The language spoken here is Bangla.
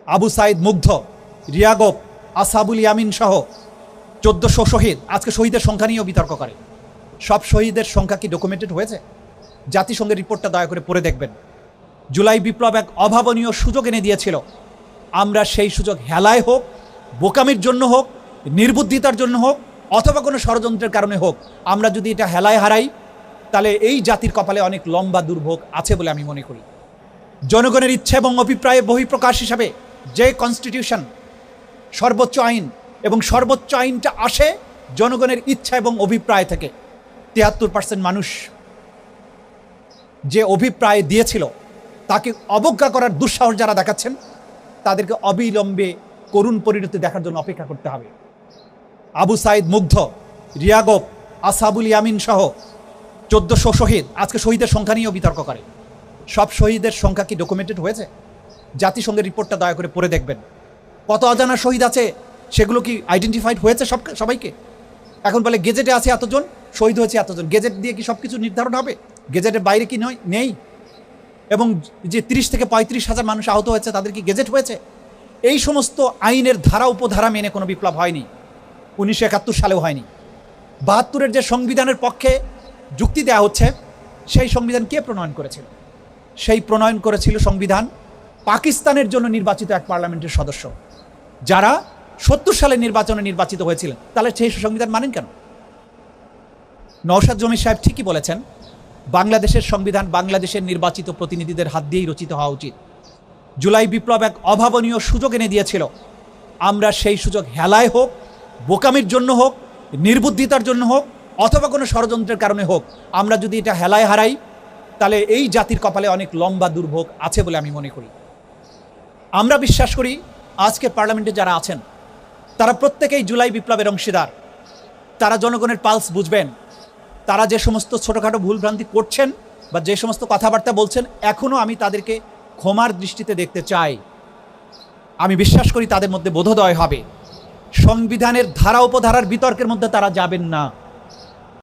আবু সাইদ মুগ্ধ, রিয়াগোপ, আসাবুল ইয়ামিন সহ 1400 শহীদ। আজকে শহীদের সংখ্যা নিয়েও বিতর্ক করে। সব শহীদের সংখ্যা কি ডকুমেন্টেড হয়েছে? জাতিসংঘের রিপোর্টটা দয়া করে পড়ে দেখবেন। জুলাই বিপ্লব এক অভাবনীয় সুযোগ এনে দিয়েছিল। আমরা সেই সুযোগ হেলায় হোক, বোকামির জন্য হোক, নির্বুদ্ধিতার জন্য হোক, অথবা কোনো ষড়যন্ত্রের কারণে হোক, আমরা যদি এটা হেলায় হারাই, তাহলে এই জাতির কপালে অনেক লম্বা দুর্ভোগ আছে বলে আমি মনে করি। জনগণের ইচ্ছা এবং অভিপ্রায়ের বহিঃপ্রকাশ হিসাবে যে কনস্টিটিউশন সর্বোচ্চ আইন, এবং সর্বোচ্চ আইনটা আসে জনগণের ইচ্ছা এবং অভিপ্রায় থেকে। 73% মানুষ যে অভিপ্রায় দিয়েছিল তাকে অবজ্ঞা করার দুঃসাহস যারা দেখাচ্ছেন, তাদেরকে অবিলম্বে করুণ পরিণতি দেখার জন্য অপেক্ষা করতে হবে। আবু সাইদ মুগ্ধ, রিয়াগোপ, আসাবুল ইয়ামিন সহ 1400 শহীদ। আজকে শহীদের সংখ্যা নিয়েও বিতর্ক করে। সব শহীদের সংখ্যা কি ডকুমেন্টেড হয়েছে? জাতিসংঘের রিপোর্টটা দয়া করে পড়ে দেখবেন। কত অজানা শহীদ আছে, সেগুলো কি আইডেন্টিফাইড হয়েছে সবাইকে? এখন বলে গেজেটে আছে এতজন, শহীদ হয়েছে এতজন। গেজেট দিয়ে কি সব কিছু নির্ধারণ হবে? গেজেটের বাইরে কি নেই? এবং যে 30 থেকে 35 হাজার মানুষ আহত হয়েছে, তাদের কি গেজেট হয়েছে? এই সমস্ত আইনের ধারা উপধারা মেনে কোনো বিপ্লব হয়নি। 1971 সালেও হয়নি। 72-এর যে সংবিধানের পক্ষে যুক্তি দেওয়া হচ্ছে, সেই সংবিধান কে প্রণয়ন করেছিল? সেই প্রণয়ন করেছিল সংবিধান পাকিস্তানের জন্য নির্বাচিত এক পার্লামেন্টের সদস্য, যারা 70 সালে নির্বাচনে নির্বাচিত হয়েছিলেন। তাহলে সেই সংবিধান মানেন কেন? নওশাদ জমির সাহেব ঠিকই বলেছেন, বাংলাদেশের সংবিধান বাংলাদেশের নির্বাচিত প্রতিনিধিদের হাত দিয়েই রচিত হওয়া উচিত। জুলাই বিপ্লব এক অভাবনীয় সুযোগ এনে দিয়েছিল। আমরা সেই সুযোগ হেলায় হোক, বোকামির জন্য হোক, নির্বুদ্ধিতার জন্য হোক, অথবা কোনো ষড়যন্ত্রের কারণে হোক, আমরা যদি এটা হেলায় হারাই, তাহলে এই জাতির কপালে অনেক লম্বা দুর্ভোগ আছে বলে আমি মনে করি। আমরা বিশ্বাস করি আজকে পার্লামেন্টে যারা আছেন, তারা প্রত্যেকেই জুলাই বিপ্লবের অংশীদার। তারা জনগণের পালস বুঝবেন। তারা যে সমস্ত ছোটোখাটো ভুলভ্রান্তি করছেন বা যে সমস্ত কথাবার্তা বলছেন, এখনও আমি তাদেরকে ক্ষমার দৃষ্টিতে দেখতে চাই। আমি বিশ্বাস করি তাদের মধ্যে বোধোদয় হবে। সংবিধানের ধারা উপধারার বিতর্কের মধ্যে তারা যাবেন না।